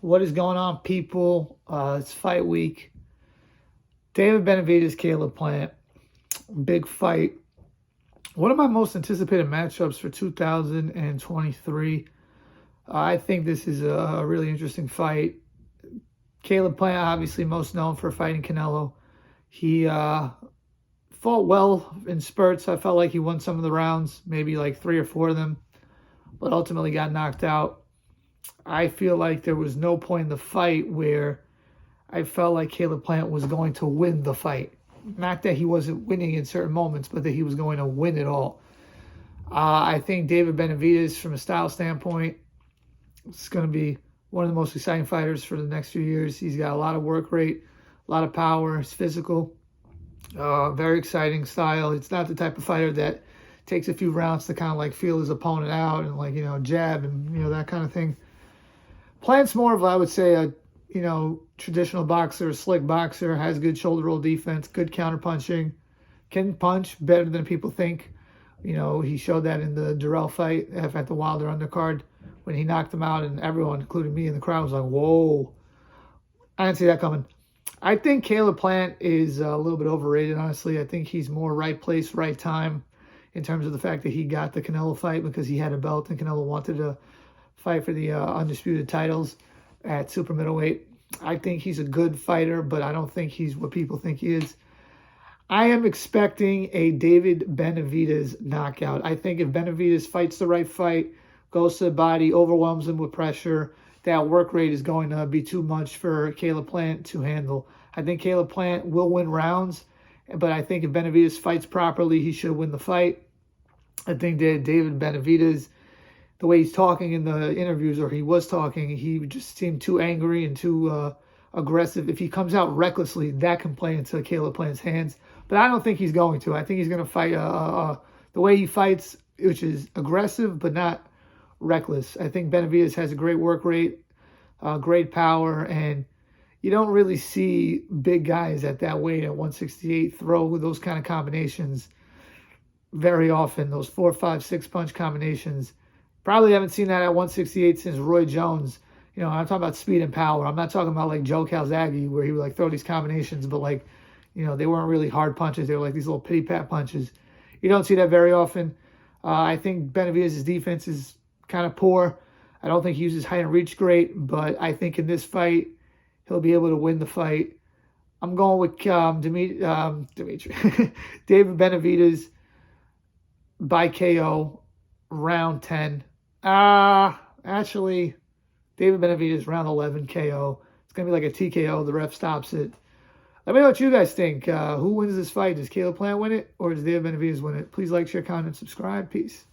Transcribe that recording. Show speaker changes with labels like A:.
A: What is going on, people? It's fight week. David Benavidez, Caleb Plant. Big fight. One of my most anticipated matchups for 2023. I think this is a really interesting fight. Caleb Plant, obviously most known for fighting Canelo. He fought well in spurts. I felt like he won some of the rounds, maybe like 3 or 4 of them, but ultimately got knocked out. I feel like there was no point in the fight where I felt like Caleb Plant was going to win the fight. Not that he wasn't winning in certain moments, but that he was going to win it all. I think David Benavidez, from a style standpoint, is going to be one of the most exciting fighters for the next few years. He's got a lot of work rate, a lot of power. He's physical, very exciting style. It's not the type of fighter that takes a few rounds to kind of like feel his opponent out and like, jab and, that kind of thing. Plant's more of, I would say, a, traditional boxer, slick boxer, has good shoulder roll defense, good counter punching, can punch better than people think. He showed that in the Durrell fight at the Wilder undercard when he knocked him out, and everyone, including me in the crowd, was like, whoa. I didn't see that coming. I think Caleb Plant is a little bit overrated, honestly. I think he's more right place, right time in terms of the fact that he got the Canelo fight because he had a belt and Canelo wanted to fight for the undisputed titles at super middleweight. I think he's a good fighter, but I don't think he's what people think he is. I am expecting a David Benavidez knockout. I think if Benavidez fights the right fight, goes to the body, overwhelms him with pressure, that work rate is going to be too much for Caleb Plant to handle. I think Caleb Plant will win rounds, but I think if Benavidez fights properly, he should win the fight. I think that David Benavidez, the way he's talking in the interviews, or he was talking, he just seemed too angry and too aggressive. If he comes out recklessly, that can play into Caleb Plant's hands. But I don't think he's going to. I think he's going to fight the way he fights, which is aggressive but not reckless. I think Benavidez has a great work rate, great power, and you don't really see big guys at that weight at 168 throw those kind of combinations very often, those 4, 5, 6 punch combinations. Probably haven't seen that at 168 since Roy Jones. I'm talking about speed and power. I'm not talking about like Joe Calzaghe where he would like throw these combinations, but like, they weren't really hard punches. They were like these little pity pat punches. You don't see that very often. I think Benavidez's defense is kind of poor. I don't think he uses height and reach great, but I think in this fight, he'll be able to win the fight. I'm going with David Benavidez by KO, round 10. Actually, David Benavidez, round 11, KO. It's going to be like a TKO. The ref stops it. Let me know what you guys think. Who wins this fight? Does Caleb Plant win it, or does David Benavidez win it? Please like, share, comment, and subscribe. Peace.